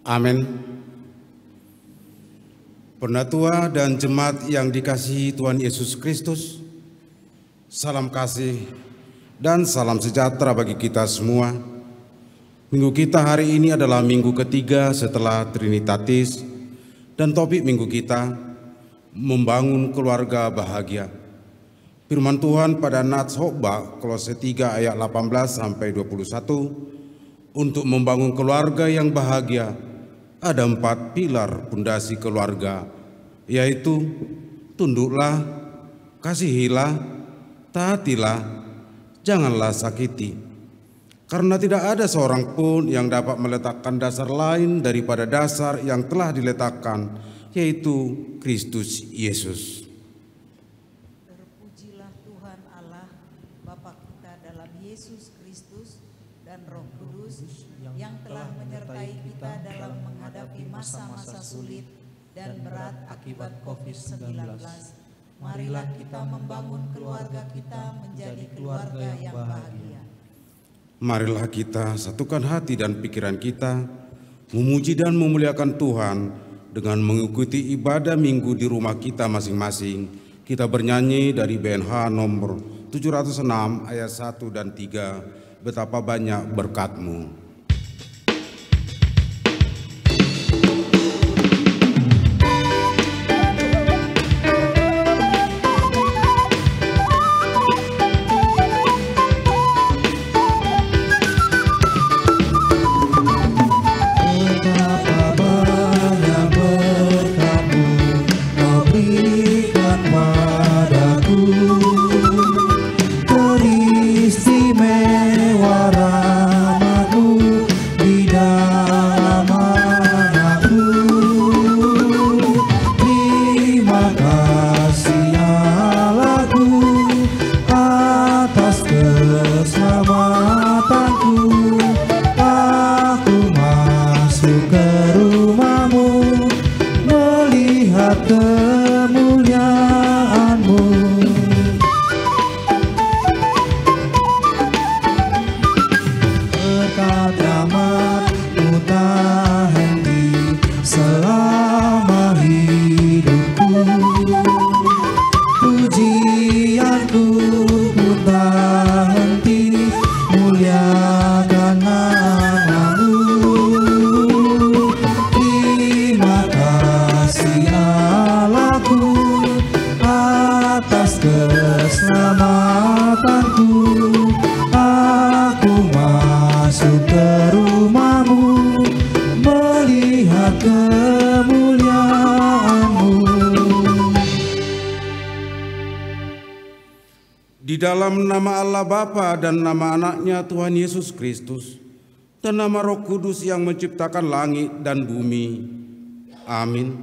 Amin. Penatua dan jemaat yang dikasihi Tuhan Yesus Kristus, salam kasih dan salam sejahtera bagi kita semua. Minggu kita hari ini adalah minggu ketiga setelah Trinitatis, dan topik minggu kita membangun keluarga bahagia. Firman Tuhan pada Nats Khotbah Kolose 3 ayat 18-21, untuk membangun keluarga yang bahagia ada 4 pilar pondasi keluarga, yaitu tunduklah, kasihilah, taatilah, janganlah sakiti. Karena tidak ada seorang pun yang dapat meletakkan dasar lain daripada dasar yang telah diletakkan, yaitu Kristus Yesus. Terpujilah Tuhan Allah, Bapa kita dalam Yesus Kristus dan Roh Kudus yang telah menyertai kita dalam menghadapi masa-masa sulit dan berat akibat COVID-19. Marilah kita membangun keluarga kita menjadi keluarga yang bahagia. Marilah kita satukan hati dan pikiran kita, memuji dan memuliakan Tuhan dengan mengikuti ibadah minggu di rumah kita masing-masing. Kita bernyanyi dari BNH nomor 706 ayat 1 dan 3, betapa banyak berkat-Mu. Di dalam nama Allah Bapa dan nama anaknya Tuhan Yesus Kristus dan nama Roh Kudus yang menciptakan langit dan bumi. Amin.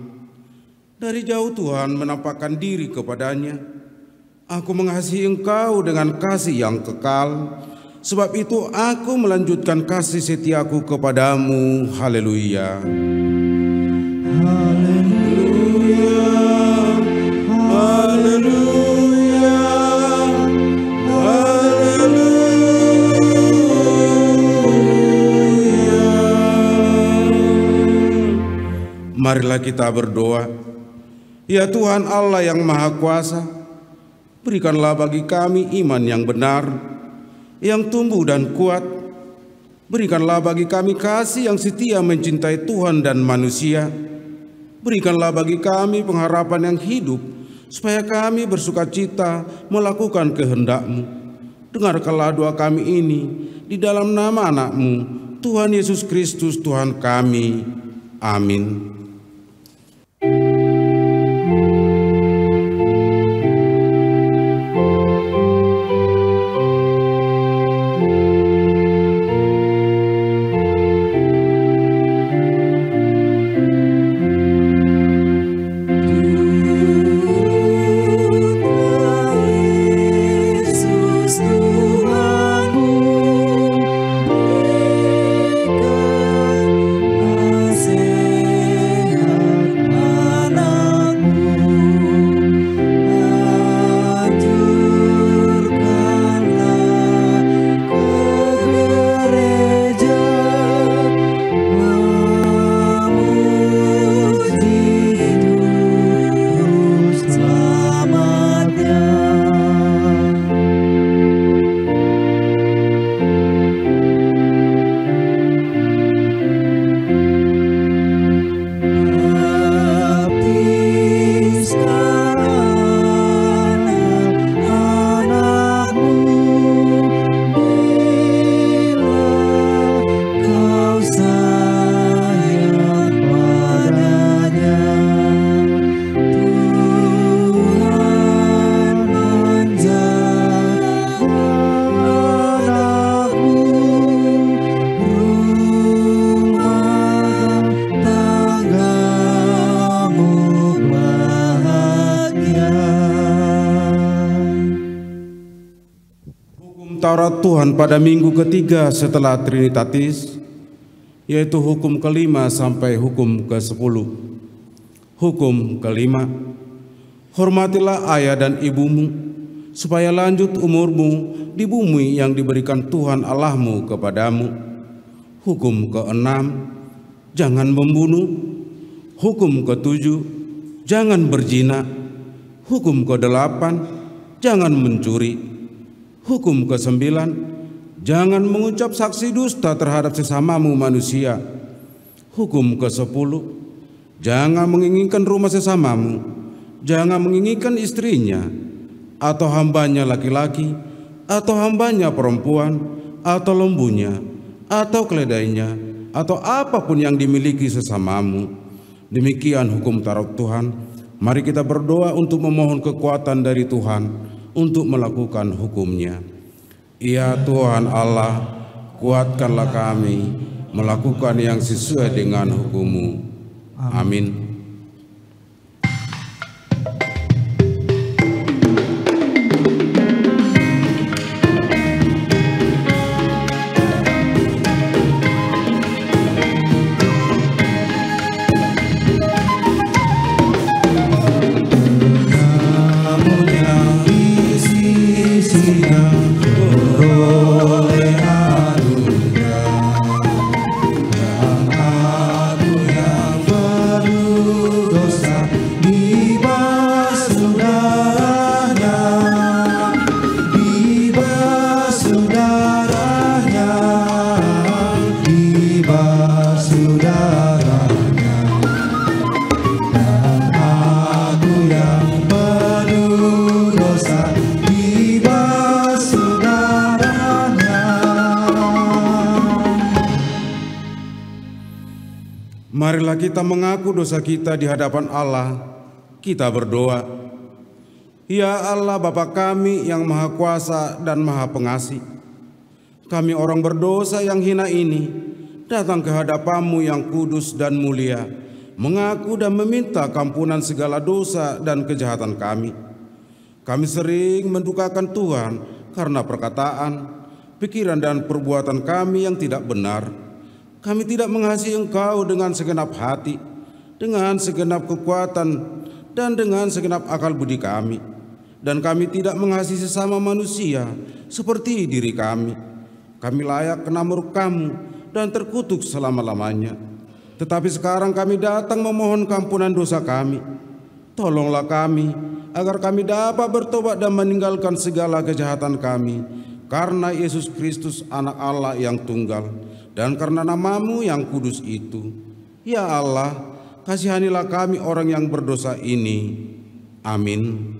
Dari jauh Tuhan menampakkan diri kepadanya. Aku mengasihi engkau dengan kasih yang kekal. Sebab itu aku melanjutkan kasih setiaku kepadamu. Haleluya. Haleluya. Haleluya. Marilah kita berdoa. Ya Tuhan Allah yang Maha Kuasa, berikanlah bagi kami iman yang benar, yang tumbuh dan kuat. Berikanlah bagi kami kasih yang setia mencintai Tuhan dan manusia. Berikanlah bagi kami pengharapan yang hidup, supaya kami bersukacita melakukan kehendak-Mu. Dengarkanlah doa kami ini di dalam nama anak-Mu, Tuhan Yesus Kristus Tuhan kami. Amin. Taurat Tuhan pada minggu ketiga setelah Trinitatis, yaitu hukum kelima sampai hukum ke-10. Hukum kelima, hormatilah ayah dan ibumu, supaya lanjut umurmu di bumi yang diberikan Tuhan Allahmu kepadamu. Hukum ke-6, jangan membunuh. Hukum ke-7, jangan berzina. Hukum ke-8, jangan mencuri. Hukum ke-9, jangan mengucap saksi dusta terhadap sesamamu manusia. Hukum ke-10, jangan menginginkan rumah sesamamu, jangan menginginkan istrinya, atau hambanya laki-laki, atau hambanya perempuan, atau lembunya, atau keledainya, atau apapun yang dimiliki sesamamu. Demikian hukum Taurat Tuhan. Mari kita berdoa untuk memohon kekuatan dari Tuhan untuk melakukan hukumnya. Ya Tuhan Allah, kuatkanlah kami melakukan yang sesuai dengan hukum-Mu. Amin. Marilah kita mengaku dosa kita di hadapan Allah. Kita berdoa. Ya Allah Bapa kami yang Maha Kuasa dan Maha Pengasih, kami orang berdosa yang hina ini datang ke hadapan-Mu yang kudus dan mulia, mengaku dan meminta kampunan segala dosa dan kejahatan kami. Kami sering mendukakan Tuhan karena perkataan, pikiran dan perbuatan kami yang tidak benar. Kami tidak mengasihi Engkau dengan segenap hati, dengan segenap kekuatan, dan dengan segenap akal budi kami. Dan kami tidak mengasihi sesama manusia seperti diri kami. Kami layak kena murka-Mu dan terkutuk selama-lamanya. Tetapi sekarang kami datang memohon kampunan dosa kami. Tolonglah kami agar kami dapat bertobat dan meninggalkan segala kejahatan kami, karena Yesus Kristus Anak Allah yang tunggal, dan karena nama-Mu yang kudus itu. Ya Allah, kasihanilah kami orang yang berdosa ini. Amin.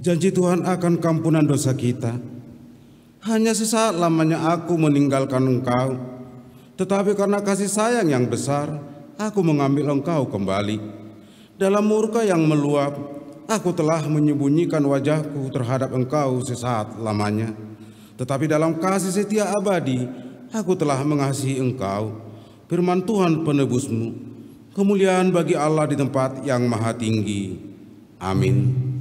Janji Tuhan akan kampunan dosa kita. Hanya sesaat lamanya aku meninggalkan Engkau, tetapi karena kasih sayang yang besar, aku mengambil Engkau kembali. Dalam murka yang meluap, aku telah menyembunyikan wajahku terhadap Engkau sesaat lamanya. Tetapi dalam kasih setia abadi, aku telah mengasihi Engkau. Firman Tuhan penebus-Mu, kemuliaan bagi Allah di tempat yang maha tinggi. Amin.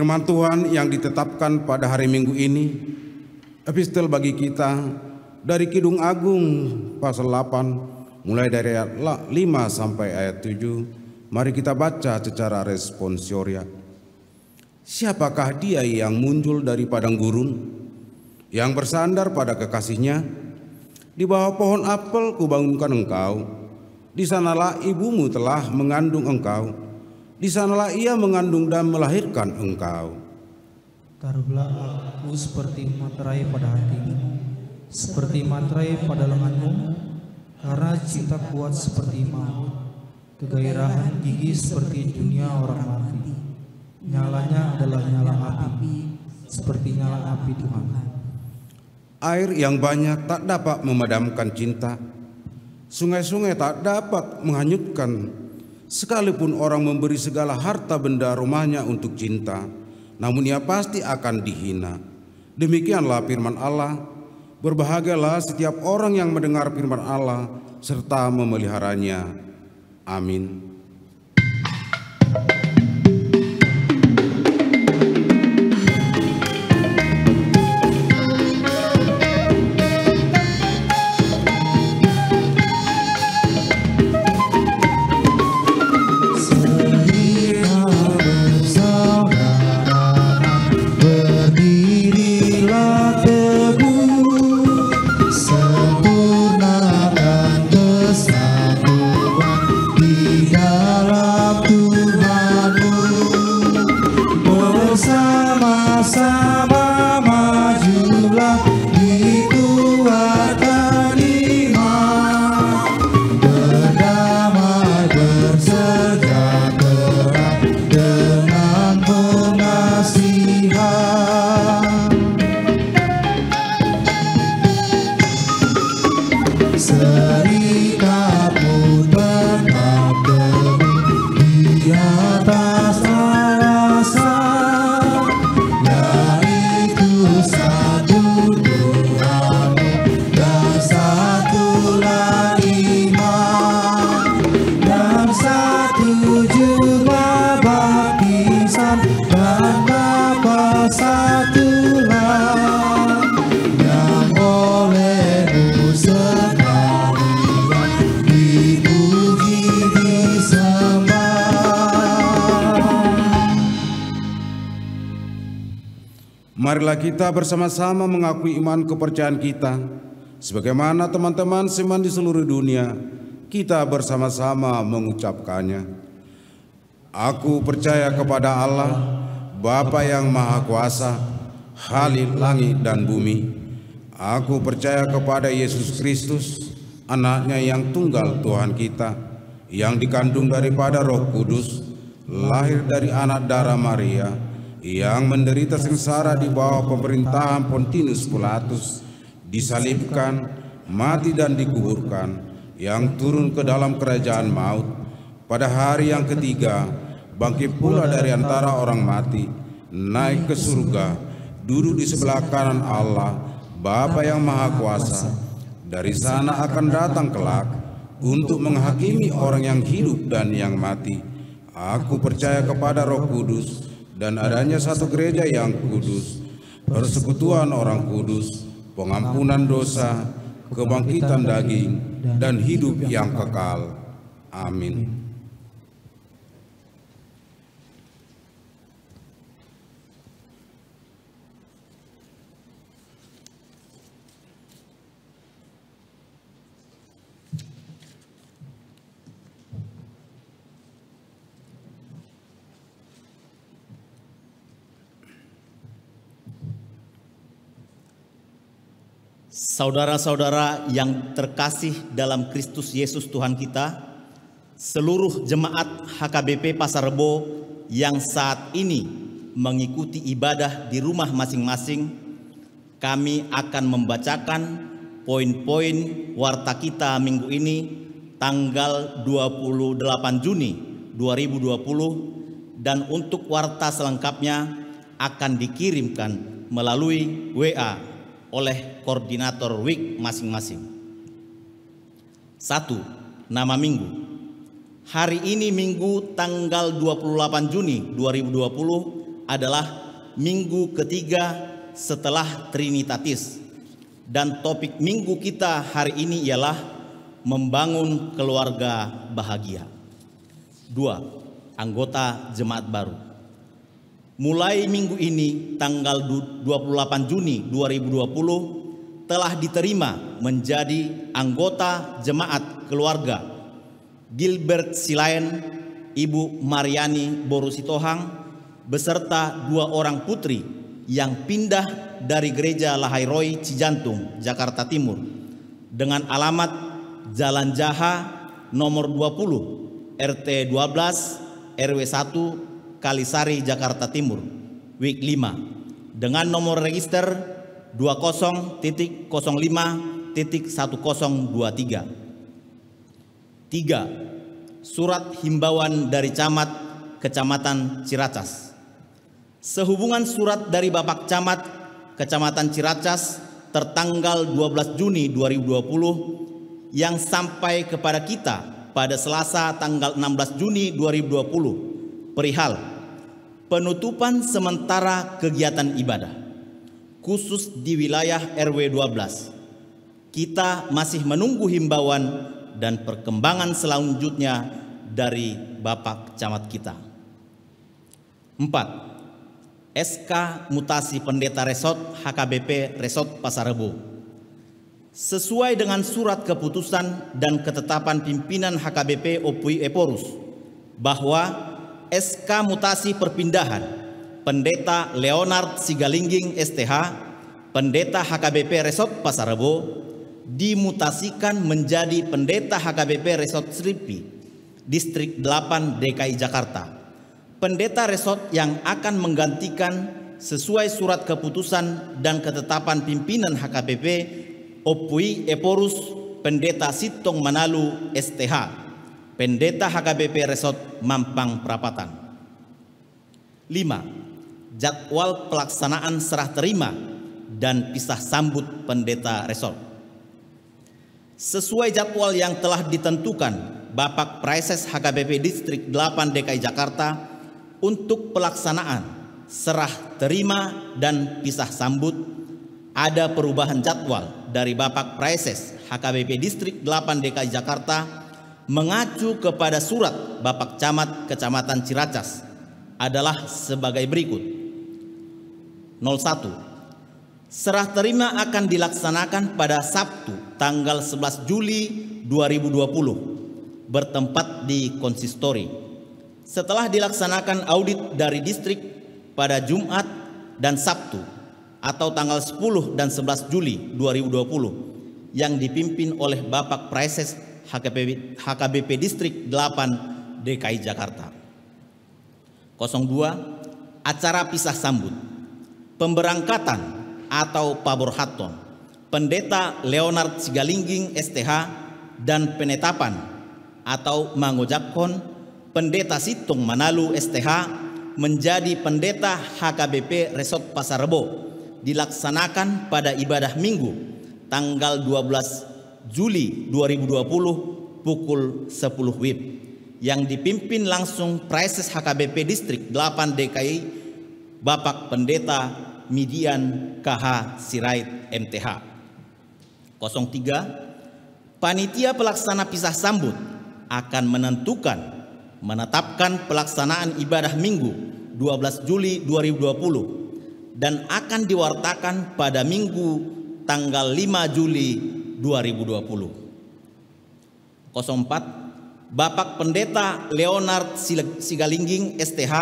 Firman Tuhan yang ditetapkan pada hari Minggu ini, epistel bagi kita dari Kidung Agung pasal 8, mulai dari ayat 5 sampai ayat 7. Mari kita baca secara responsoria. Siapakah dia yang muncul dari padang gurun, yang bersandar pada kekasihnya? Di bawah pohon apel kubangunkan engkau, di sanalah ibumu telah mengandung engkau, di sanalah ia mengandung dan melahirkan engkau. Taruhlah aku seperti materai pada hatimu, seperti materai pada lenganmu, karena cinta kuat seperti maut, kegairahan gigi seperti dunia orang mati. Nyalanya adalah nyala api, seperti nyala api Tuhan. Air yang banyak tak dapat memadamkan cinta, sungai-sungai tak dapat menghanyutkan. Sekalipun orang memberi segala harta benda rumahnya untuk cinta, namun ia pasti akan dihina. Demikianlah firman Allah. Berbahagialah setiap orang yang mendengar firman Allah serta memeliharanya. Amin. Marilah kita bersama-sama mengakui iman kepercayaan kita. Sebagaimana teman-teman seiman di seluruh dunia, kita bersama-sama mengucapkannya. Aku percaya kepada Allah, Bapa yang Maha Kuasa, Khalik langit dan bumi. Aku percaya kepada Yesus Kristus, Anaknya yang tunggal Tuhan kita, yang dikandung daripada Roh Kudus, lahir dari anak darah Maria, yang menderita sengsara di bawah pemerintahan Pontius Pilatus, disalibkan, mati dan dikuburkan, yang turun ke dalam kerajaan maut, pada hari yang ketiga bangkit pula dari antara orang mati, naik ke surga, duduk di sebelah kanan Allah, Bapa yang Maha Kuasa. Dari sana akan datang kelak untuk menghakimi orang yang hidup dan yang mati. Aku percaya kepada Roh Kudus dan adanya satu gereja yang kudus, persekutuan orang kudus, pengampunan dosa, kebangkitan daging, dan hidup yang kekal. Amin. Saudara-saudara yang terkasih dalam Kristus Yesus Tuhan kita, seluruh jemaat HKBP Pasar Rebo yang saat ini mengikuti ibadah di rumah masing-masing, kami akan membacakan poin-poin warta kita minggu ini tanggal 28 Juni 2020, dan untuk warta selengkapnya akan dikirimkan melalui WA oleh koordinator WIK masing-masing. 1. Nama minggu. Hari ini Minggu tanggal 28 Juni 2020 adalah minggu ketiga setelah Trinitatis, dan topik minggu kita hari ini ialah membangun keluarga bahagia. 2. Anggota jemaat baru. Mulai minggu ini tanggal 28 Juni 2020 telah diterima menjadi anggota jemaat keluarga Gilbert Silayan, Ibu Mariani Borusitohang beserta 2 orang putri yang pindah dari Gereja Lahai Roy Cijantung, Jakarta Timur dengan alamat Jalan Jaha nomor 20 RT 12 RW 1 Kalisari, Jakarta Timur, Week 5 dengan nomor register 20.05.1023. 3. Surat himbauan dari Camat Kecamatan Ciracas. Sehubungan surat dari Bapak Camat Kecamatan Ciracas tertanggal 12 Juni 2020 yang sampai kepada kita pada Selasa tanggal 16 Juni 2020 perihal penutupan sementara kegiatan ibadah khusus di wilayah RW 12. Kita masih menunggu himbauan dan perkembangan selanjutnya dari Bapak Camat kita. 4. SK Mutasi Pendeta Resort HKBP Resort Pasar Rebo. Sesuai dengan surat keputusan dan ketetapan pimpinan HKBP Opui Eporus bahwa SK Mutasi Perpindahan Pendeta Leonard Sigalingging STH, Pendeta HKBP Resort Pasar Rebo, dimutasikan menjadi Pendeta HKBP Resort Slipi, Distrik 8 DKI Jakarta. Pendeta resort yang akan menggantikan sesuai surat keputusan dan ketetapan pimpinan HKBP Opui Eporus Pendeta Sitong Manalu STH, Pendeta HKBP Resort Mampang Perapatan. 5. Jadwal pelaksanaan serah terima dan pisah sambut pendeta resort. Sesuai jadwal yang telah ditentukan Bapak Praeses HKBP Distrik 8 DKI Jakarta untuk pelaksanaan serah terima dan pisah sambut, ada perubahan jadwal dari Bapak Praeses HKBP Distrik 8 DKI Jakarta mengacu kepada surat Bapak Camat Kecamatan Ciracas adalah sebagai berikut. 01. Serah terima akan dilaksanakan pada Sabtu tanggal 11 Juli 2020 bertempat di konsistori. Setelah dilaksanakan audit dari distrik pada Jumat dan Sabtu atau tanggal 10 dan 11 Juli 2020 yang dipimpin oleh Bapak Praeses HKBP Distrik 8 DKI Jakarta. 02. Acara pisah sambut. Pemberangkatan atau paborhaton Pendeta Leonard Sigalingging STH dan penetapan atau mangojakkon Pendeta Sitong Manalu STH menjadi pendeta HKBP Resort Pasar Rebo dilaksanakan pada ibadah Minggu tanggal 12 Juli 2020 pukul 10 WIB yang dipimpin langsung Praeses HKBP Distrik 8 DKI Bapak Pendeta Midian KH Sirait MTH. 03. Panitia pelaksana pisah sambut akan menetapkan pelaksanaan ibadah Minggu 12 Juli 2020 dan akan diwartakan pada Minggu tanggal 5 Juli 2020. 04. Bapak Pendeta Leonard Sigalingging STH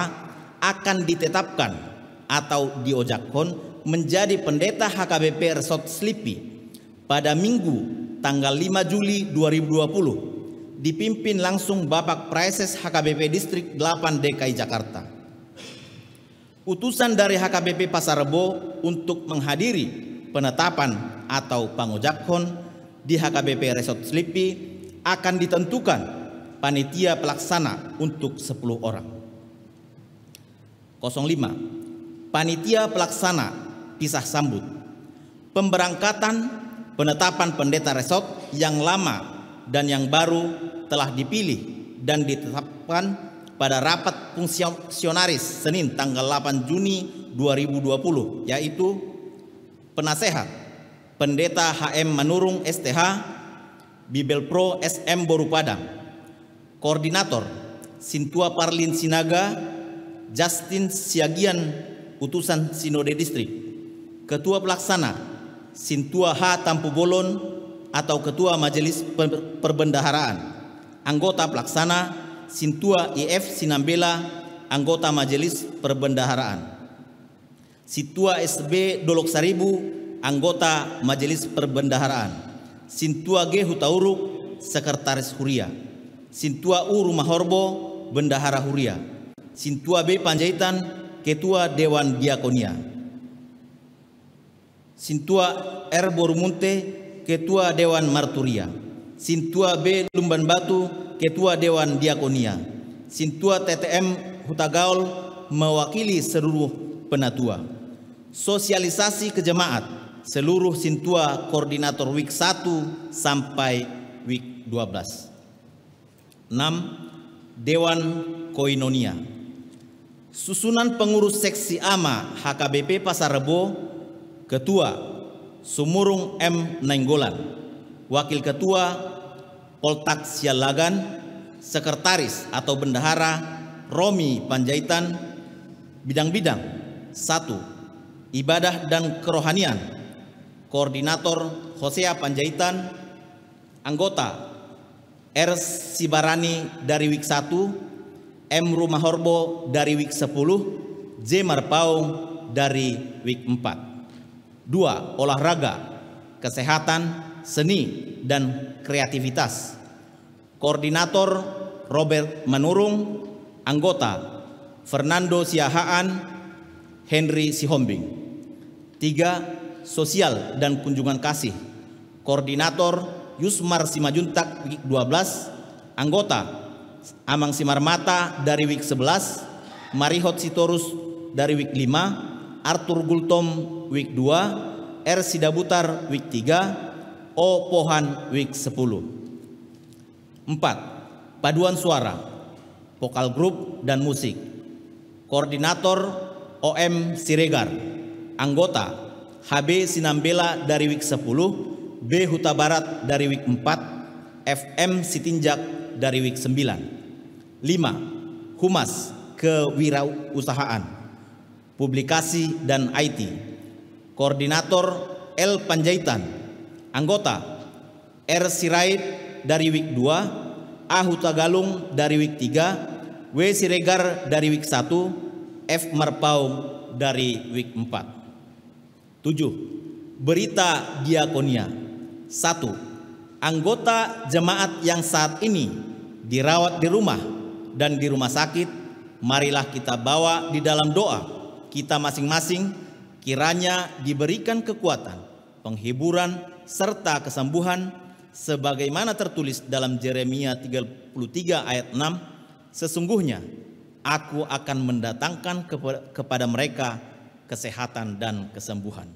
akan ditetapkan atau diojakkon menjadi pendeta HKBP Resort Slipi pada Minggu tanggal 5 Juli 2020 dipimpin langsung Bapak Praeses HKBP Distrik 8 DKI Jakarta. Utusan dari HKBP Pasar Rebo untuk menghadiri penetapan atau pangojakkon di HKBP Resort Slipi akan ditentukan panitia pelaksana untuk 10 orang. 05. Panitia pelaksana pisah sambut. Pemberangkatan penetapan pendeta resort yang lama dan yang baru telah dipilih dan ditetapkan pada rapat fungsionaris Senin tanggal 8 Juni 2020, yaitu penasehat Pendeta HM Manurung STH, Bibel Pro SM Boru Padang, koordinator Sintua Parlin Sinaga, Justin Siagian utusan Sinode Distrik, Ketua Pelaksana Sintua H Tampu Bolon atau Ketua Majelis Perbendaharaan, anggota pelaksana Sintua IF Sinambela, anggota Majelis Perbendaharaan, Sintua SB Dolok Saribu, anggota Majelis Perbendaharaan, Sintua G Hutauruk, Sekretaris Huria, Sintua U Rumah Horbo, Bendahara Huria, Sintua B Panjaitan, Ketua Dewan Diakonia, Sintua R Borumunte, Ketua Dewan Marturia, Sintua B Lumban Batu, Ketua Dewan Diakonia, Sintua TTM Hutagaul mewakili seluruh penatua. Sosialisasi ke jemaat seluruh Sintua koordinator week 1 sampai week 12. 6. Dewan Koinonia. Susunan pengurus seksi AMA HKBP Pasar Rebo. Ketua Sumurung M. Nainggolan, Wakil Ketua Poltak Sialagan, Sekretaris atau Bendahara Romi Panjaitan. Bidang-bidang 1. Ibadah dan Kerohanian, Koordinator Hosea Panjaitan, anggota R. Sibarani dari week 1, M. Rumah Horbo dari week 10, J. Marpaung dari week 4. 2. Olahraga, kesehatan, seni, dan kreativitas, Koordinator Robert Manurung, anggota Fernando Siahaan, Henry Sihombing. 3. Sosial dan kunjungan kasih, Koordinator Yusmar Simajuntak week 12, anggota Amang Simarmata dari week 11, Marihot Sitorus dari week 5, Arthur Gultom week 2, R. Sidabutar week 3, O. Pohan week 10. 4. Paduan suara, vokal grup dan musik, Koordinator OM Siregar, anggota HB Sinambela dari week 10, B. Huta Barat dari week 4, FM Sitinjak dari week 9. 5. Humas Kewirausahaan, Publikasi dan IT, Koordinator L. Panjaitan, anggota R. Sirait dari week 2, A. Huta Galung dari week 3, W. Siregar dari week 1, F. Marpaung dari week 4. 7. Berita Diakonia. 1. Anggota jemaat yang saat ini dirawat di rumah dan di rumah sakit, marilah kita bawa di dalam doa kita masing-masing, kiranya diberikan kekuatan, penghiburan, serta kesembuhan, sebagaimana tertulis dalam Yeremia 33 ayat 6, sesungguhnya aku akan mendatangkan kepada mereka kesehatan dan kesembuhan.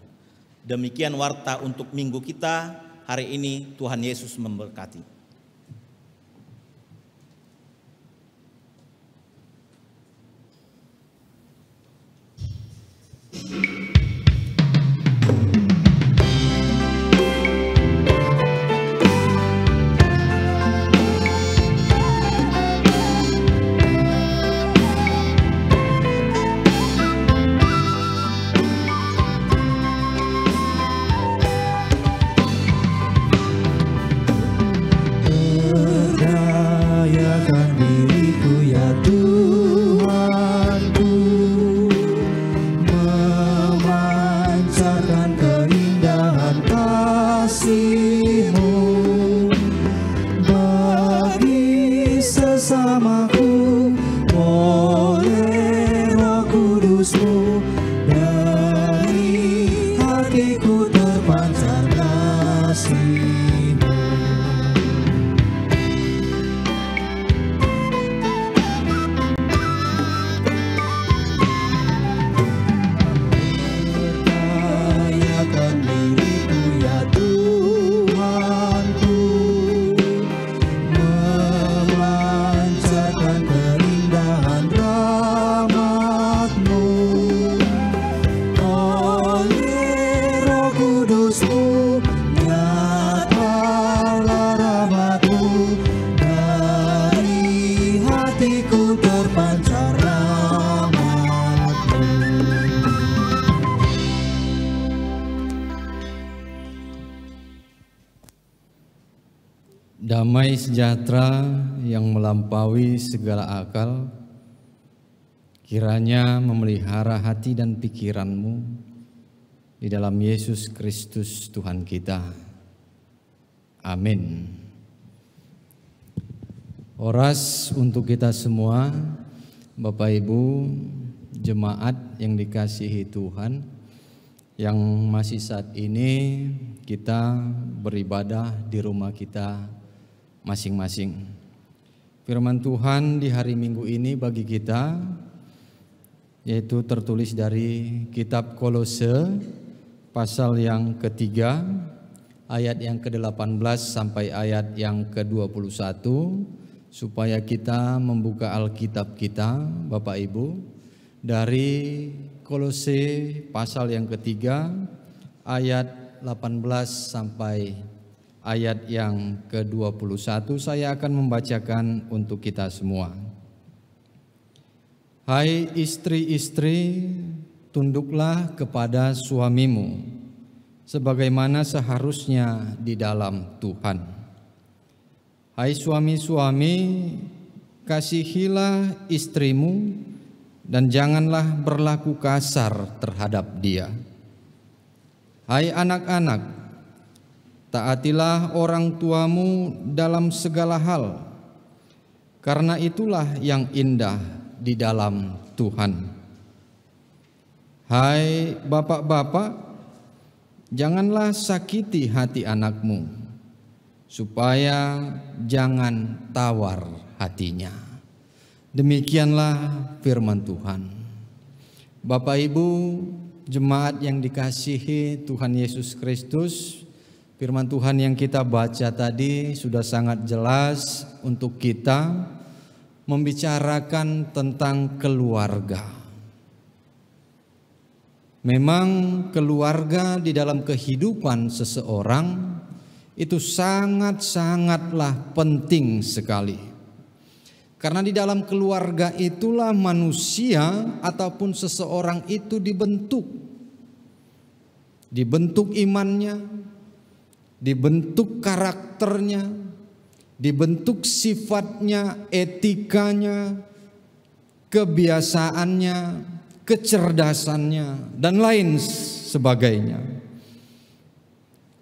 Demikian warta untuk minggu kita hari ini. Tuhan Yesus memberkati. Memancarkan Damai sejahtera yang melampaui segala akal, kiranya memelihara hati dan pikiranmu di dalam Yesus Kristus Tuhan kita. Amin. Oras untuk kita semua, Bapak Ibu, jemaat yang dikasihi Tuhan, yang masih saat ini kita beribadah di rumah kita masing-masing. Firman Tuhan di hari Minggu ini bagi kita yaitu tertulis dari kitab Kolose pasal yang ketiga ayat yang ke-18 sampai ayat yang ke-21, supaya kita membuka Alkitab kita Bapak Ibu dari Kolose pasal yang ketiga ayat 18 sampai ayat yang ke-21. Saya akan membacakan untuk kita semua. Hai istri-istri, tunduklah kepada suamimu sebagaimana seharusnya di dalam Tuhan. Hai suami-suami, kasihilah istrimu dan janganlah berlaku kasar terhadap dia. Hai anak-anak, taatilah orang tuamu dalam segala hal, karena itulah yang indah di dalam Tuhan. Hai bapak-bapak, janganlah sakiti hati anakmu, supaya jangan tawar hatinya. Demikianlah firman Tuhan. Bapak Ibu, jemaat yang dikasihi Tuhan Yesus Kristus, firman Tuhan yang kita baca tadi sudah sangat jelas untuk kita membicarakan tentang keluarga. Memang keluarga di dalam kehidupan seseorang itu sangat-sangatlah penting sekali. Karena di dalam keluarga itulah manusia ataupun seseorang itu dibentuk. Dibentuk imannya, dibentuk karakternya, dibentuk sifatnya, etikanya, kebiasaannya, kecerdasannya, dan lain sebagainya.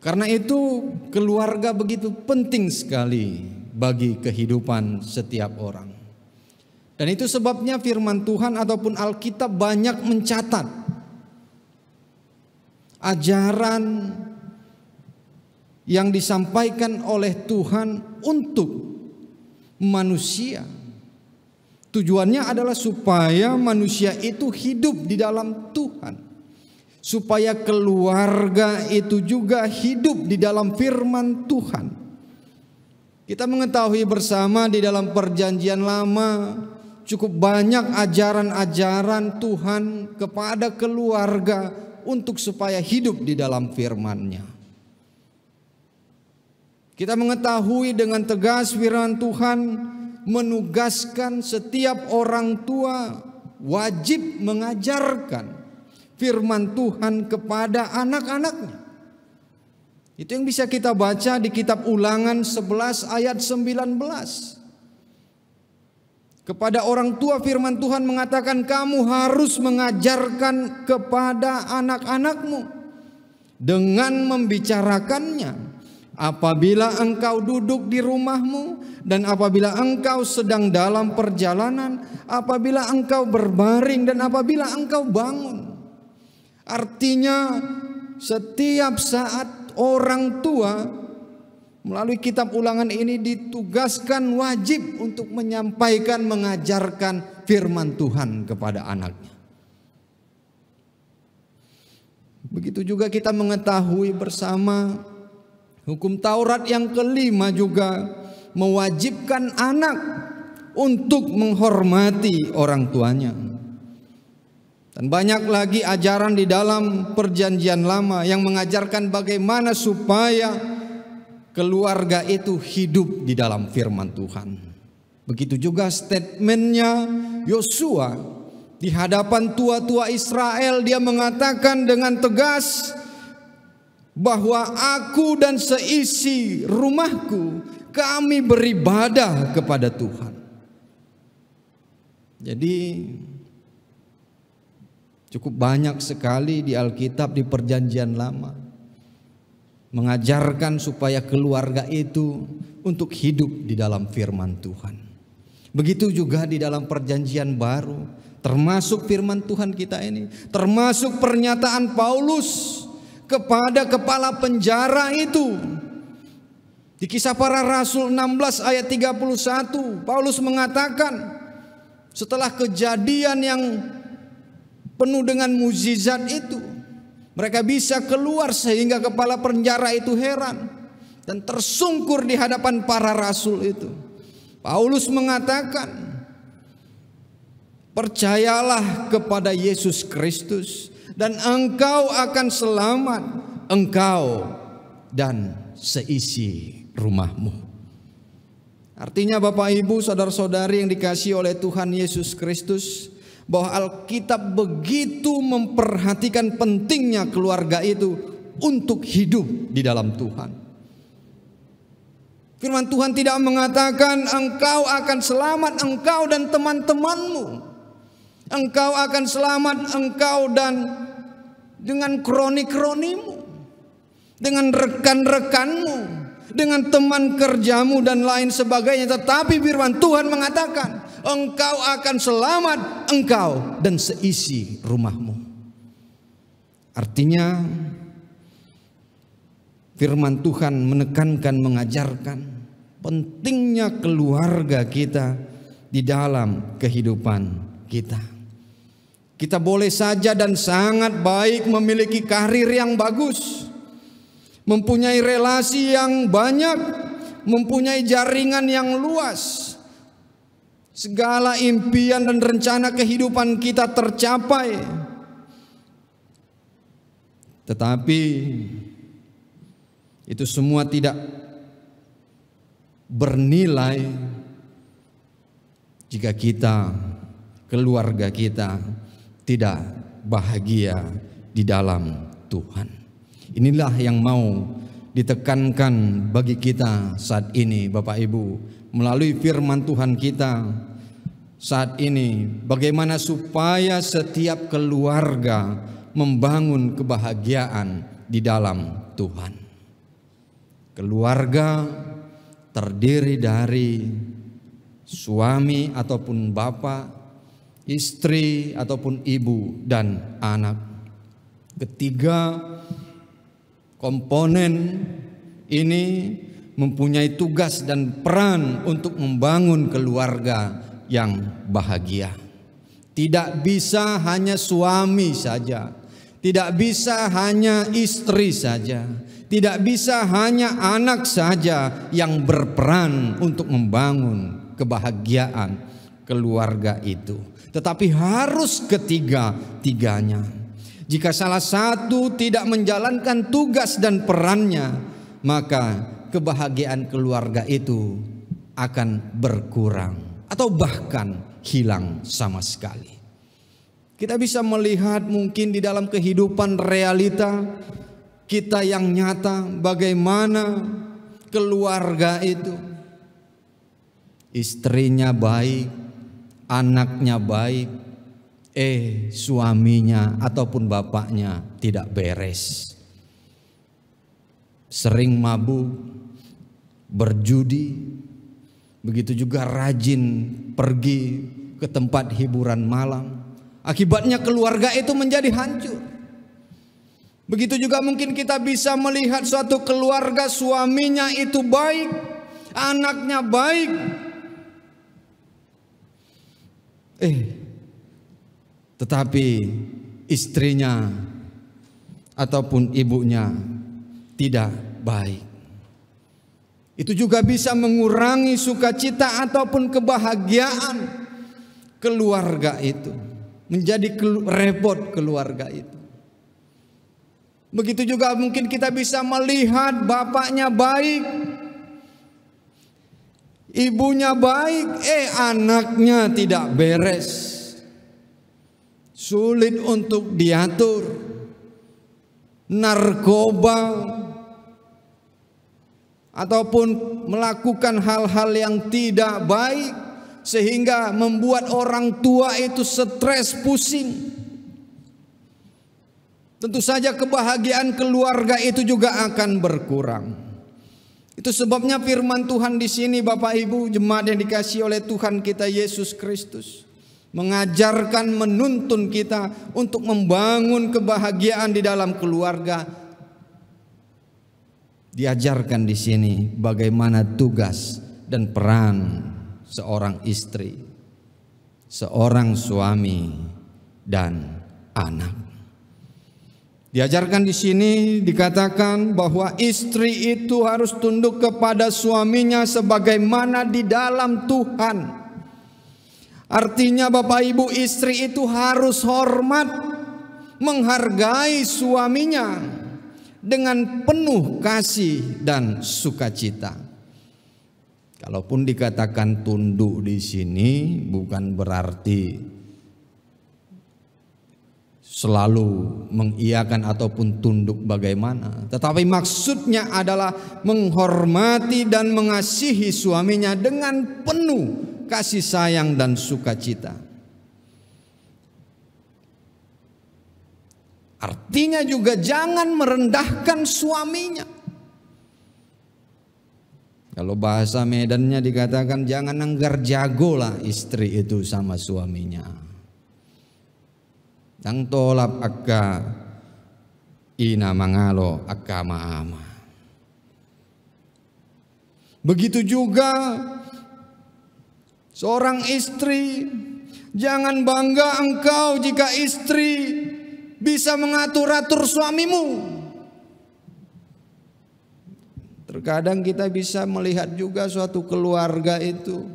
Karena itu keluarga begitu penting sekali bagi kehidupan setiap orang. Dan itu sebabnya firman Tuhan ataupun Alkitab banyak mencatat ajaran yang disampaikan oleh Tuhan untuk manusia. Tujuannya adalah supaya manusia itu hidup di dalam Tuhan, supaya keluarga itu juga hidup di dalam firman Tuhan. Kita mengetahui bersama di dalam Perjanjian Lama cukup banyak ajaran-ajaran Tuhan kepada keluarga untuk supaya hidup di dalam firman-Nya. Kita mengetahui dengan tegas firman Tuhan menugaskan setiap orang tua wajib mengajarkan firman Tuhan kepada anak-anaknya. Itu yang bisa kita baca di kitab Ulangan 11 ayat 19. Kepada orang tua firman Tuhan mengatakan kamu harus mengajarkan kepada anak-anakmu dengan membicarakannya apabila engkau duduk di rumahmu dan apabila engkau sedang dalam perjalanan, apabila engkau berbaring dan apabila engkau bangun. Artinya setiap saat orang tua melalui kitab Ulangan ini ditugaskan wajib untuk menyampaikan, mengajarkan firman Tuhan kepada anaknya. Begitu juga kita mengetahui bersama hukum Taurat yang kelima juga mewajibkan anak untuk menghormati orang tuanya. Dan banyak lagi ajaran di dalam Perjanjian Lama yang mengajarkan bagaimana supaya keluarga itu hidup di dalam firman Tuhan. Begitu juga statementnya Yosua di hadapan tua-tua Israel, dia mengatakan dengan tegas bahwa aku dan seisi rumahku kami beribadah kepada Tuhan. Jadi cukup banyak sekali di Alkitab, di Perjanjian Lama, mengajarkan supaya keluarga itu untuk hidup di dalam firman Tuhan. Begitu juga di dalam Perjanjian Baru, termasuk firman Tuhan kita ini, termasuk pernyataan Paulus kepada kepala penjara itu. Di Kisah Para Rasul 16 ayat 31, Paulus mengatakan, setelah kejadian yang penuh dengan mukjizat itu, mereka bisa keluar sehingga kepala penjara itu heran dan tersungkur di hadapan para rasul itu. Paulus mengatakan, percayalah kepada Yesus Kristus dan engkau akan selamat, engkau dan seisi rumahmu. Artinya Bapak Ibu, saudara-saudari yang dikasihi oleh Tuhan Yesus Kristus, bahwa Alkitab begitu memperhatikan pentingnya keluarga itu untuk hidup di dalam Tuhan. Firman Tuhan tidak mengatakan engkau akan selamat, engkau dan teman-temanmu. Engkau akan selamat, engkau dan dengan kroni-kronimu, dengan rekan-rekanmu, dengan teman kerjamu dan lain sebagainya. Tetapi firman Tuhan mengatakan engkau akan selamat, engkau dan seisi rumahmu. Artinya firman Tuhan menekankan, mengajarkan pentingnya keluarga kita di dalam kehidupan kita. Kita boleh saja dan sangat baik memiliki karir yang bagus, mempunyai relasi yang banyak, mempunyai jaringan yang luas. Segala impian dan rencana kehidupan kita tercapai. Tetapi itu semua tidak bernilai jika keluarga kita tidak bahagia di dalam Tuhan. Inilah yang mau ditekankan bagi kita saat ini, Bapak Ibu, melalui firman Tuhan kita saat ini, bagaimana supaya setiap keluarga membangun kebahagiaan di dalam Tuhan. Keluarga terdiri dari suami ataupun bapak, istri ataupun ibu dan anak. Ketiga komponen ini mempunyai tugas dan peran untuk membangun keluarga yang bahagia. Tidak bisa hanya suami saja, tidak bisa hanya istri saja, tidak bisa hanya anak saja yang berperan untuk membangun kebahagiaan keluarga itu, tetapi harus ketiga-tiganya. Jika salah satu tidak menjalankan tugas dan perannya, maka kebahagiaan keluarga itu akan berkurang atau bahkan hilang sama sekali. Kita bisa melihat mungkin di dalam kehidupan realita kita yang nyata, bagaimana keluarga itu, istrinya baik, anaknya baik, suaminya ataupun bapaknya tidak beres, sering mabuk, berjudi, begitu juga rajin pergi ke tempat hiburan malam. Akibatnya keluarga itu menjadi hancur. Begitu juga mungkin kita bisa melihat suatu keluarga, suaminya itu baik, anaknya baik, tetapi istrinya ataupun ibunya tidak baik. Itu juga bisa mengurangi sukacita ataupun kebahagiaan keluarga itu, menjadi repot keluarga itu. Begitu juga mungkin kita bisa melihat bapaknya baik, ibunya baik, anaknya tidak beres, sulit untuk diatur, narkoba, ataupun melakukan hal-hal yang tidak baik sehingga membuat orang tua itu stres, pusing. Tentu saja kebahagiaan keluarga itu juga akan berkurang. Itu sebabnya firman Tuhan di sini, Bapak Ibu, jemaat yang dikasihi oleh Tuhan kita Yesus Kristus, mengajarkan, menuntun kita untuk membangun kebahagiaan di dalam keluarga. Diajarkan di sini bagaimana tugas dan peran seorang istri, seorang suami, dan anak. Diajarkan di sini dikatakan bahwa istri itu harus tunduk kepada suaminya sebagaimana di dalam Tuhan. Artinya Bapak Ibu, istri itu harus hormat, menghargai suaminya dengan penuh kasih dan sukacita. Kalaupun dikatakan tunduk di sini bukan berarti selalu mengiyakan ataupun tunduk bagaimana, tetapi maksudnya adalah menghormati dan mengasihi suaminya dengan penuh kasih sayang dan sukacita. Artinya juga jangan merendahkan suaminya. Kalau bahasa Medannya dikatakan jangan nenggar jagolah istri itu sama suaminya. Yang tolap akka ina mangalo akka maama. Begitu juga seorang istri, jangan bangga engkau jika istri bisa mengatur-atur suamimu. Terkadang kita bisa melihat juga suatu keluarga itu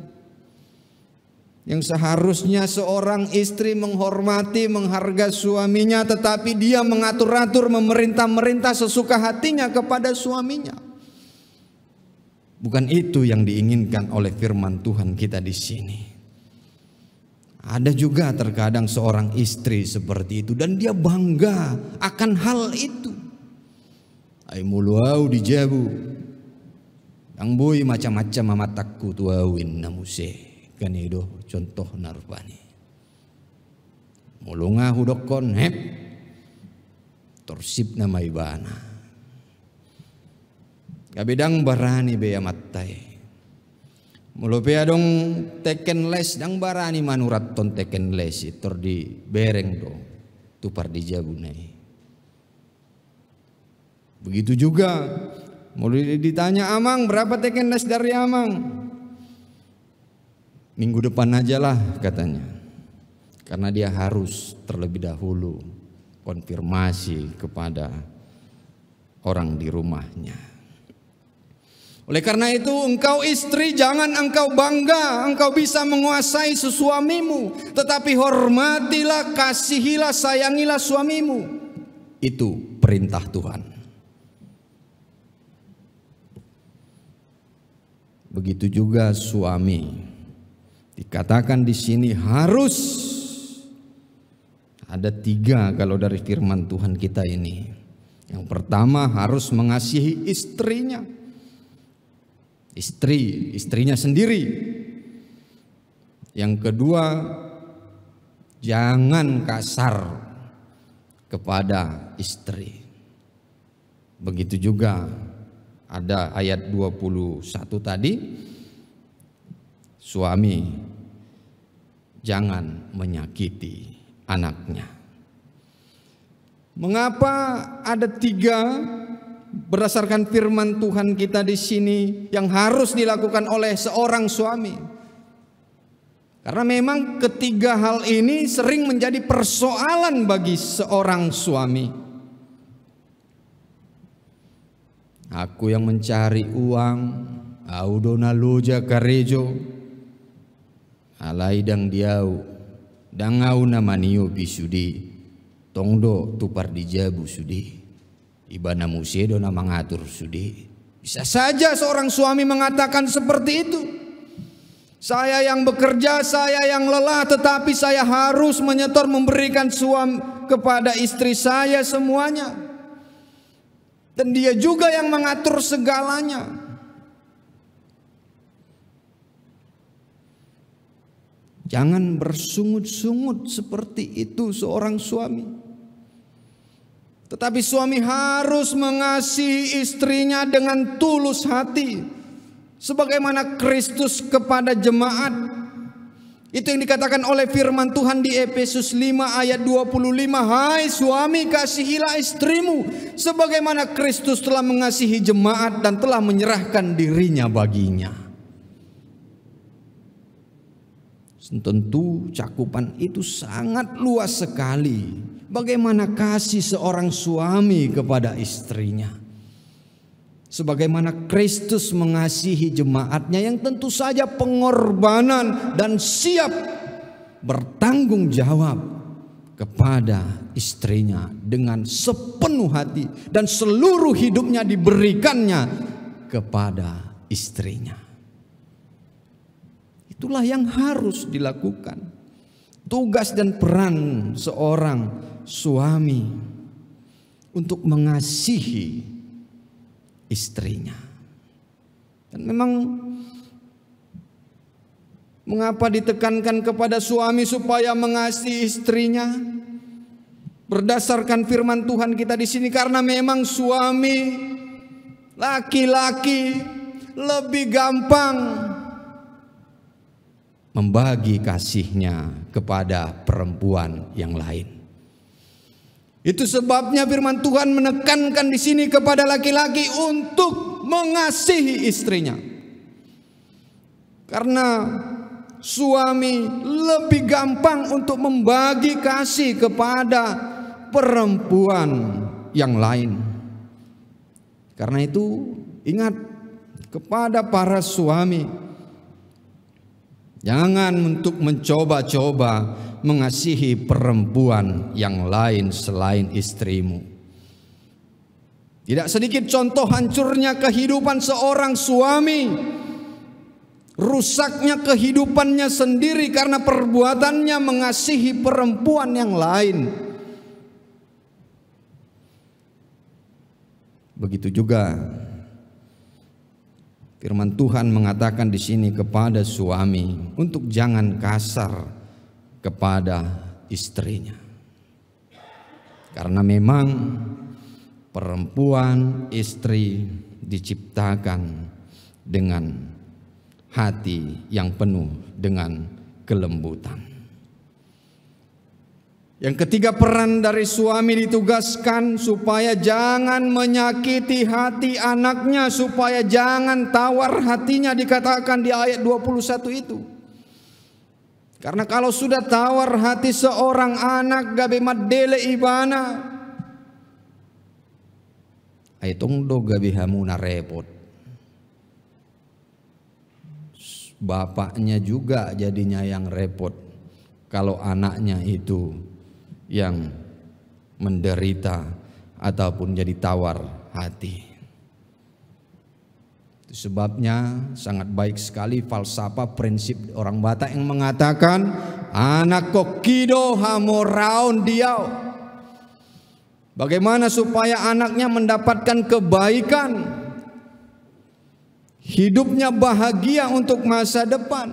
yang seharusnya seorang istri menghormati, menghargai suaminya, tetapi dia mengatur-atur, memerintah-merintah sesuka hatinya kepada suaminya. Bukan itu yang diinginkan oleh firman Tuhan kita di sini. Ada juga terkadang seorang istri seperti itu dan dia bangga akan hal itu. Ai muluau dijabu. Yang boy macam-macam mamatakku tuawin namuse. Kanido contoh narvani. Mulunga hudokon hep torsip nama ibana. Kabidang barani beya matai. Mulupea dong teken les dang barani manurat ton teken les itor di bereng do tupar di jabunai. Begitu juga mulai ditanya amang berapa teken les dari amang? Minggu depan aja lah katanya. Karena dia harus terlebih dahulu konfirmasi kepada orang di rumahnya. Oleh karena itu engkau istri jangan engkau bangga engkau bisa menguasai suamimu, tetapi hormatilah, kasihilah, sayangilah suamimu. Itu perintah Tuhan. Begitu juga suami. Dikatakan di sini harus ada 3 kalau dari firman Tuhan kita ini. Yang pertama harus mengasihi istrinya. Istrinya sendiri. Yang kedua jangan kasar kepada istri. Begitu juga ada ayat 21 tadi. Suami jangan menyakiti anaknya. Mengapa ada 3 berdasarkan firman Tuhan kita di sini yang harus dilakukan oleh seorang suami? Karena memang ketiga hal ini sering menjadi persoalan bagi seorang suami. Aku yang mencari uang, audona loja karejo. Alai dang diau dang au namanio bisudi tongdo tupar dijabu sudi ibana musedo na mengatur sudi. Bisa saja seorang suami mengatakan seperti itu. Saya yang bekerja, saya yang lelah, tetapi saya harus menyetor memberikan suami kepada istri saya semuanya. Dan dia juga yang mengatur segalanya. Jangan bersungut-sungut seperti itu seorang suami. Tetapi suami harus mengasihi istrinya dengan tulus hati, sebagaimana Kristus kepada jemaat. Itu yang dikatakan oleh firman Tuhan di Efesus 5 ayat 25. Hai suami, kasihilah istrimu sebagaimana Kristus telah mengasihi jemaat dan telah menyerahkan dirinya baginya. Tentu cakupan itu sangat luas sekali. Bagaimana kasih seorang suami kepada istrinya, sebagaimana Kristus mengasihi jemaatnya yang tentu saja pengorbanan dan siap bertanggung jawab kepada istrinya dengan sepenuh hati, dan seluruh hidupnya diberikannya kepada istrinya. Itulah yang harus dilakukan. Tugas dan peran seorang suami untuk mengasihi istrinya. Dan memang mengapa ditekankan kepada suami supaya mengasihi istrinya? Berdasarkan firman Tuhan kita di sini, karena memang suami laki-laki lebih gampang membagi kasihnya kepada perempuan yang lain. Itu sebabnya firman Tuhan menekankan di sini kepada laki-laki untuk mengasihi istrinya. Karena suami lebih gampang untuk membagi kasih kepada perempuan yang lain. Karena itu ingat kepada para suami, jangan untuk mencoba-coba mengasihi perempuan yang lain selain istrimu. Tidak sedikit contoh hancurnya kehidupan seorang suami, rusaknya kehidupannya sendiri karena perbuatannya mengasihi perempuan yang lain. Begitu juga firman Tuhan mengatakan di sini kepada suami untuk jangan kasar kepada istrinya. Karena memang perempuan, istri diciptakan dengan hati yang penuh dengan kelembutan. Yang ketiga, peran dari suami ditugaskan supaya jangan menyakiti hati anaknya, supaya jangan tawar hatinya, dikatakan di ayat 21 itu. Karena kalau sudah tawar hati seorang anak gabe madele ibana, aitong do gabe hamuna repot. Bapaknya juga jadinya yang repot kalau anaknya itu yang menderita ataupun jadi tawar hati. Itu sebabnya sangat baik sekali falsafah prinsip orang Batak yang mengatakan anak kokido hamoraon diau. Bagaimana supaya anaknya mendapatkan kebaikan, hidupnya bahagia untuk masa depan,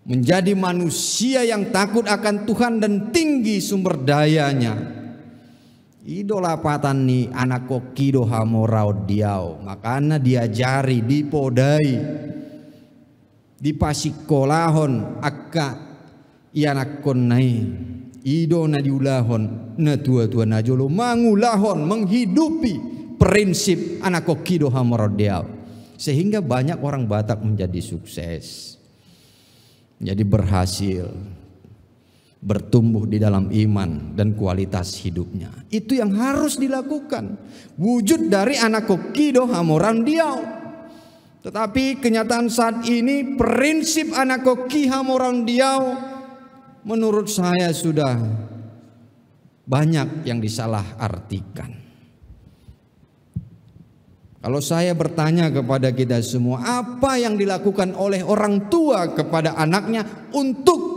menjadi manusia yang takut akan Tuhan dan tinggi sumber dayanya. Idola patani anak kokido hamorau diau, makanya diajari, dipodai, dipasikolahon akka ianak konai ido na diulahon na tua-tua najolo mangulahon menghidupi prinsip anak kokido hamorau diau, sehingga banyak orang Batak menjadi sukses, jadi berhasil, bertumbuh di dalam iman dan kualitas hidupnya. Itu yang harus dilakukan, wujud dari anak kokido hamoran diau. Tetapi kenyataan saat ini prinsip anak koki hamoran diau menurut saya sudah banyak yang disalah artikan. Kalau saya bertanya kepada kita semua, apa yang dilakukan oleh orang tua kepada anaknya untuk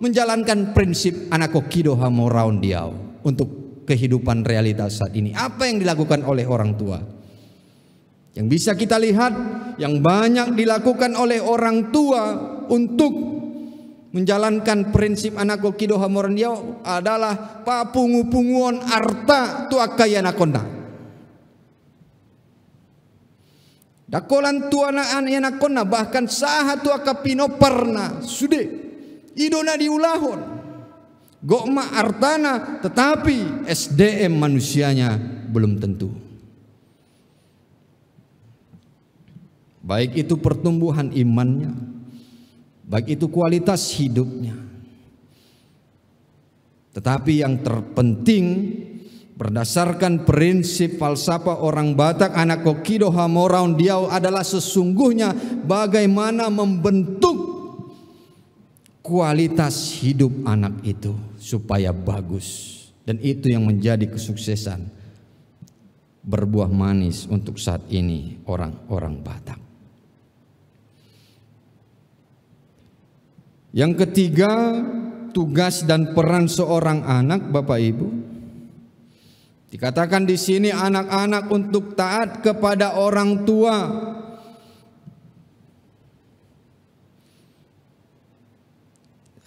menjalankan prinsip anak kokido hamoraun diau untuk kehidupan realitas saat ini? Apa yang dilakukan oleh orang tua? Yang bisa kita lihat yang banyak dilakukan oleh orang tua untuk menjalankan prinsip anak kido hamoran dia adalah papungu-punguon arta tuaka yanakona. Dakolan tuana yanakona bahkan saha tuaka pinoparna sude idona diulahon. Gokma artana tetapi SDM manusianya belum tentu. Baik itu pertumbuhan imannya, baik itu kualitas hidupnya. Tetapi yang terpenting berdasarkan prinsip falsafah orang Batak anak kokido hamoraun diau adalah sesungguhnya bagaimana membentuk kualitas hidup anak itu supaya bagus. Dan itu yang menjadi kesuksesan berbuah manis untuk saat ini orang-orang Batak. Yang ketiga, tugas dan peran seorang anak, Bapak Ibu. Dikatakan di sini anak-anak untuk taat kepada orang tua.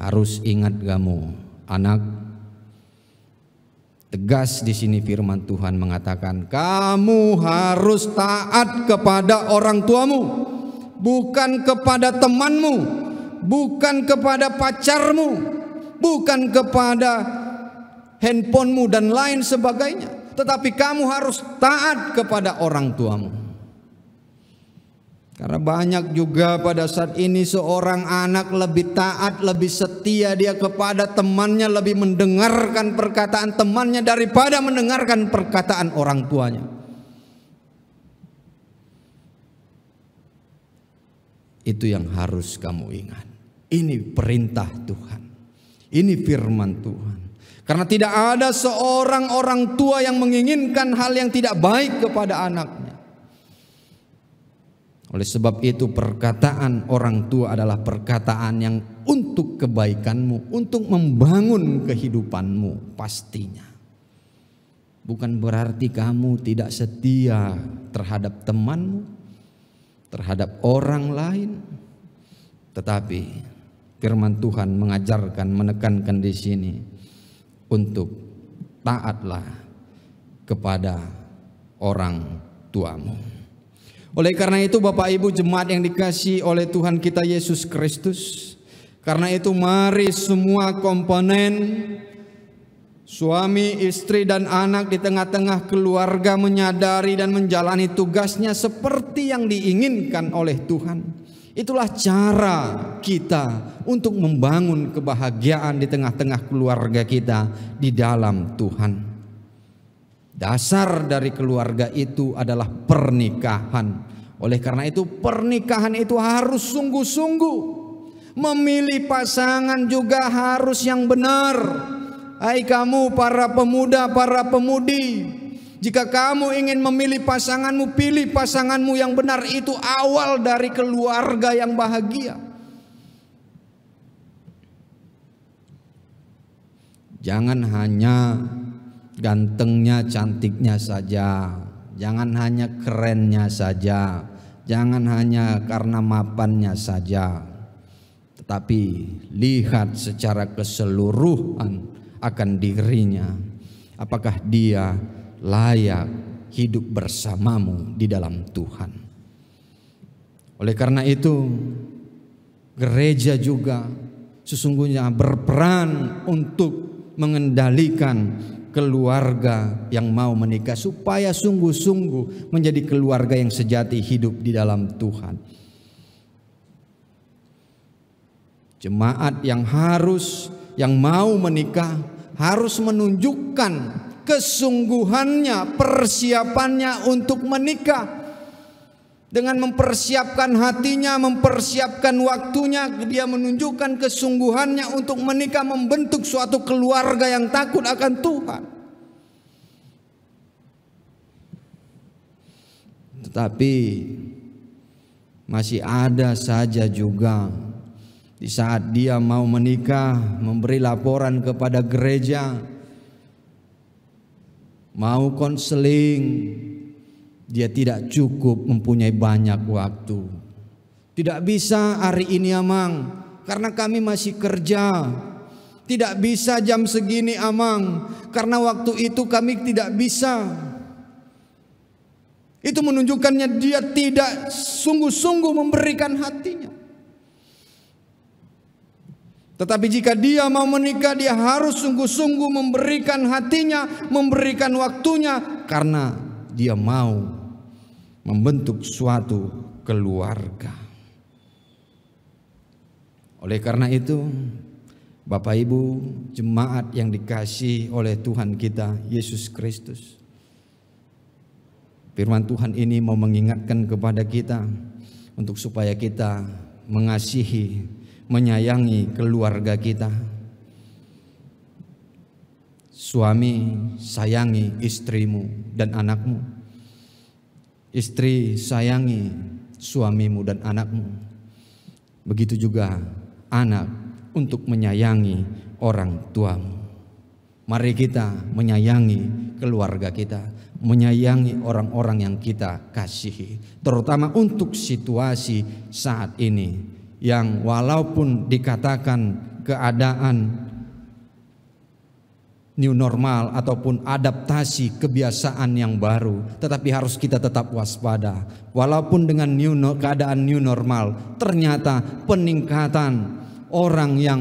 Harus ingat kamu, anak. Tegas di sini firman Tuhan mengatakan, kamu harus taat kepada orang tuamu, bukan kepada temanmu, bukan kepada pacarmu, bukan kepada handphonemu dan lain sebagainya. Tetapi kamu harus taat kepada orang tuamu. Karena banyak juga pada saat ini seorang anak lebih taat, lebih setia dia kepada temannya, lebih mendengarkan perkataan temannya daripada mendengarkan perkataan orang tuanya. Itu yang harus kamu ingat. Ini perintah Tuhan. Ini firman Tuhan. Karena tidak ada seorang orang tua yang menginginkan hal yang tidak baik kepada anaknya. Oleh sebab itu perkataan orang tua adalah perkataan yang untuk kebaikanmu, untuk membangun kehidupanmu pastinya. Bukan berarti kamu tidak setia terhadap temanmu, terhadap orang lain. Tetapi firman Tuhan mengajarkan, menekankan di sini untuk taatlah kepada orang tuamu. Oleh karena itu Bapak Ibu jemaat yang dikasihi oleh Tuhan kita Yesus Kristus, karena itu mari semua komponen suami, istri dan anak di tengah-tengah keluarga menyadari dan menjalani tugasnya seperti yang diinginkan oleh Tuhan. Itulah cara kita untuk membangun kebahagiaan di tengah-tengah keluarga kita di dalam Tuhan. Dasar dari keluarga itu adalah pernikahan. Oleh karena itu pernikahan itu harus sungguh-sungguh. Memilih pasangan juga harus yang benar. Hai kamu para pemuda, para pemudi, jika kamu ingin memilih pasanganmu, pilih pasanganmu yang benar. Itu awal dari keluarga yang bahagia. Jangan hanya gantengnya, cantiknya saja. Jangan hanya kerennya saja. Jangan hanya karena mapannya saja. Tetapi lihat secara keseluruhan akan dirinya. Apakah dia layak hidup bersamamu di dalam Tuhan. Oleh karena itu gereja juga sesungguhnya berperan untuk mengendalikan keluarga yang mau menikah supaya sungguh-sungguh menjadi keluarga yang sejati hidup di dalam Tuhan. Jemaat yang mau menikah harus menunjukkan kesungguhannya, persiapannya untuk menikah. Dengan mempersiapkan hatinya, mempersiapkan waktunya, dia menunjukkan kesungguhannya untuk menikah, membentuk suatu keluarga yang takut akan Tuhan. Tetapi masih ada saja juga di saat dia mau menikah, memberi laporan kepada gereja, mau konseling, dia tidak cukup mempunyai banyak waktu. Tidak bisa hari ini amang, karena kami masih kerja. Tidak bisa jam segini Amang, karena waktu itu kami tidak bisa. Itu menunjukkannya dia tidak sungguh-sungguh memberikan hatinya. Tetapi jika dia mau menikah, dia harus sungguh-sungguh memberikan hatinya, memberikan waktunya, karena dia mau membentuk suatu keluarga. Oleh karena itu, Bapak Ibu jemaat yang dikasihi oleh Tuhan kita Yesus Kristus, firman Tuhan ini mau mengingatkan kepada kita untuk supaya kita mengasihi, menyayangi keluarga kita. Suami, sayangi istrimu dan anakmu. Istri, sayangi suamimu dan anakmu. Begitu juga anak untuk menyayangi orang tuamu. Mari kita menyayangi keluarga kita, menyayangi orang-orang yang kita kasihi, terutama untuk situasi saat ini yang walaupun dikatakan keadaan new normal ataupun adaptasi kebiasaan yang baru, tetapi harus kita tetap waspada. Walaupun dengan keadaan new normal, ternyata peningkatan orang yang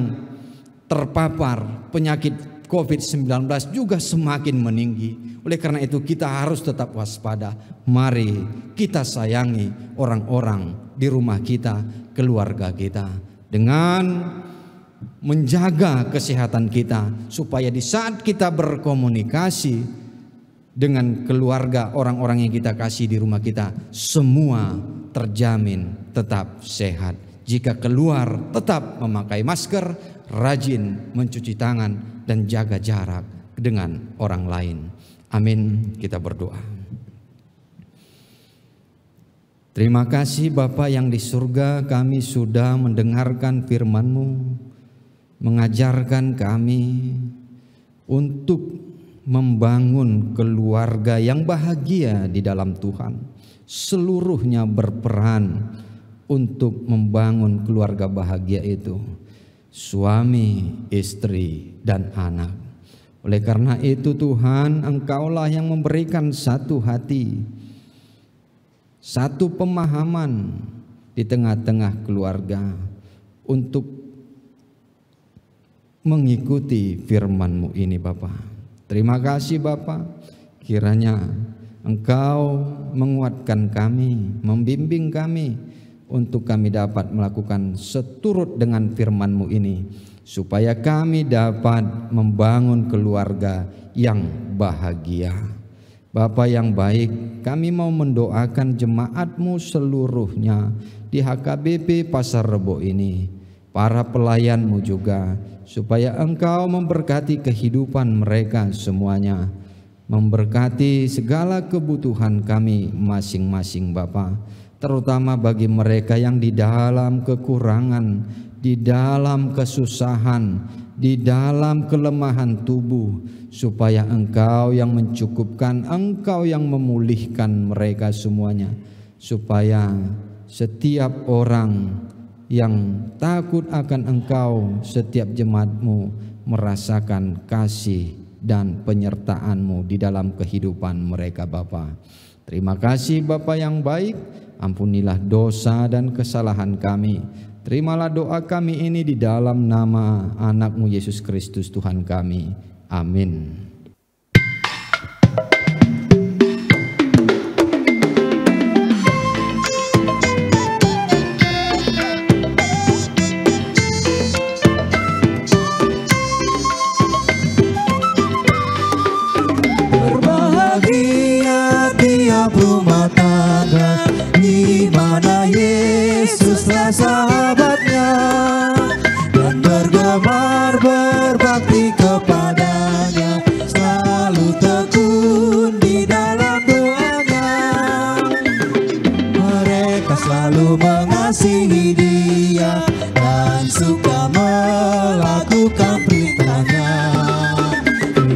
terpapar penyakit COVID-19 juga semakin meninggi. Oleh karena itu kita harus tetap waspada. Mari kita sayangi orang-orang di rumah kita, keluarga kita, dengan menjaga kesehatan kita, supaya di saat kita berkomunikasi dengan keluarga, orang-orang yang kita kasih di rumah kita, semua terjamin tetap sehat. Jika keluar tetap memakai masker, rajin mencuci tangan dan jaga jarak dengan orang lain. Amin. Kita berdoa. Terima kasih Bapa yang di surga, kami sudah mendengarkan firman-Mu, mengajarkan kami untuk membangun keluarga yang bahagia di dalam Tuhan. Seluruhnya berperan untuk membangun keluarga bahagia itu, suami, istri, dan anak. Oleh karena itu Tuhan, Engkaulah yang memberikan satu hati, satu pemahaman di tengah-tengah keluarga untuk mengikuti firman-Mu ini Bapa. Terima kasih Bapa, kiranya Engkau menguatkan kami, membimbing kami, untuk kami dapat melakukan seturut dengan firman-Mu ini, supaya kami dapat membangun keluarga yang bahagia. Bapa yang baik, kami mau mendoakan jemaat-Mu seluruhnya di HKBP Pasar Rebo ini, para pelayan-Mu juga, supaya Engkau memberkati kehidupan mereka semuanya, memberkati segala kebutuhan kami masing-masing Bapa, terutama bagi mereka yang di dalam kekurangan, di dalam kesusahan, di dalam kelemahan tubuh, supaya Engkau yang mencukupkan, Engkau yang memulihkan mereka semuanya, supaya setiap orang yang takut akan Engkau, setiap jemaat-Mu merasakan kasih dan penyertaan-Mu di dalam kehidupan mereka Bapa. Terima kasih Bapa yang baik. Ampunilah dosa dan kesalahan kami. Terimalah doa kami ini di dalam nama anak-Mu Yesus Kristus Tuhan kami. Amin. Berbahagia tiap rumah tangga di mana Yesuslah sahabatnya, dan bergemar berbakti kepadanya, selalu tekun di dalam doanya. Mereka selalu mengasihi Dia dan suka melakukan perintahnya.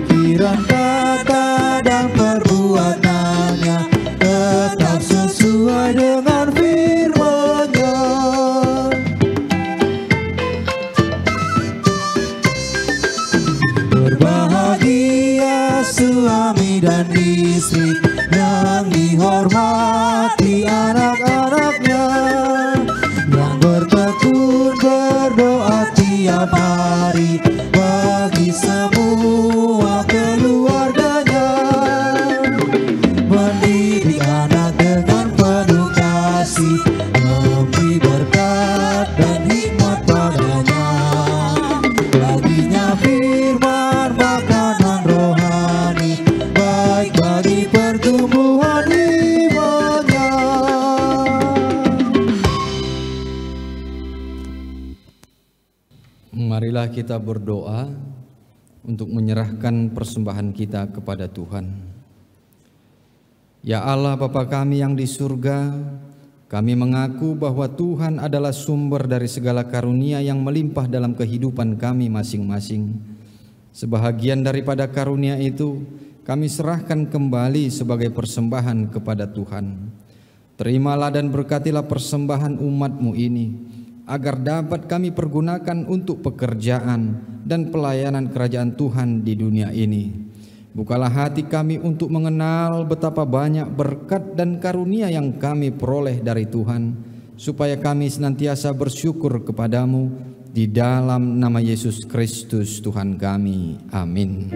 Pikiran, kata, dan perbuatannya tetap sesuai dengan firman-Nya. Marilah kita berdoa untuk menyerahkan persembahan kita kepada Tuhan. Ya Allah Bapa kami yang di surga, kami mengaku bahwa Tuhan adalah sumber dari segala karunia yang melimpah dalam kehidupan kami masing-masing. Sebahagian daripada karunia itu kami serahkan kembali sebagai persembahan kepada Tuhan. Terimalah dan berkatilah persembahan umat-Mu ini, agar dapat kami pergunakan untuk pekerjaan dan pelayanan kerajaan Tuhan di dunia ini. Bukalah hati kami untuk mengenal betapa banyak berkat dan karunia yang kami peroleh dari Tuhan, supaya kami senantiasa bersyukur kepadamu di dalam nama Yesus Kristus Tuhan kami. Amin.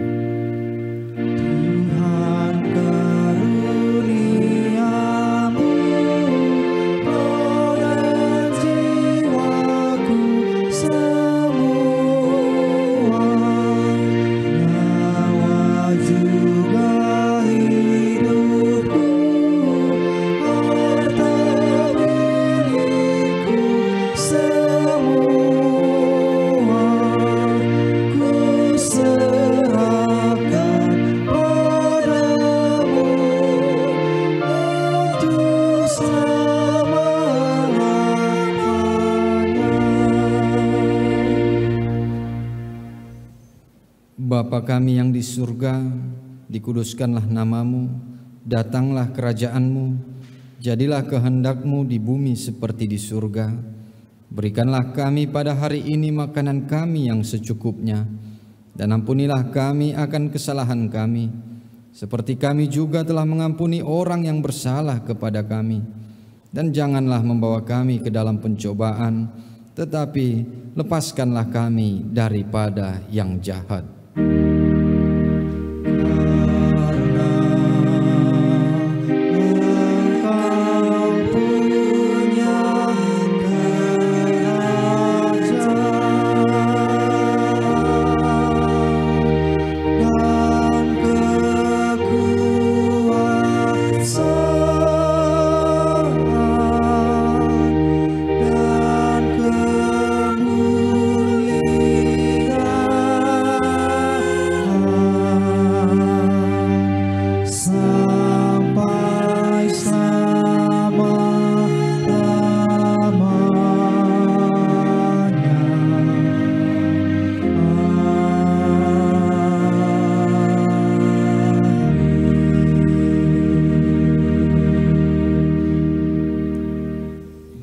Bapa kami yang di surga, dikuduskanlah namamu, datanglah kerajaan-Mu, jadilah kehendak-Mu di bumi seperti di surga. Berikanlah kami pada hari ini makanan kami yang secukupnya, dan ampunilah kami akan kesalahan kami, seperti kami juga telah mengampuni orang yang bersalah kepada kami. Dan janganlah membawa kami ke dalam pencobaan, tetapi lepaskanlah kami daripada yang jahat.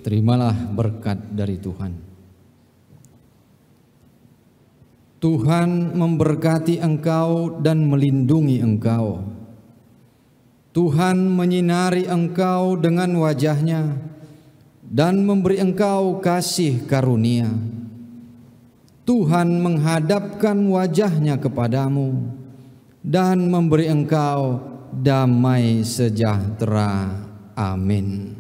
Terimalah berkat dari Tuhan. Tuhan memberkati engkau dan melindungi engkau. Tuhan menyinari engkau dengan wajah-Nya dan memberi engkau kasih karunia. Tuhan menghadapkan wajah-Nya kepadamu dan memberi engkau damai sejahtera. Amin.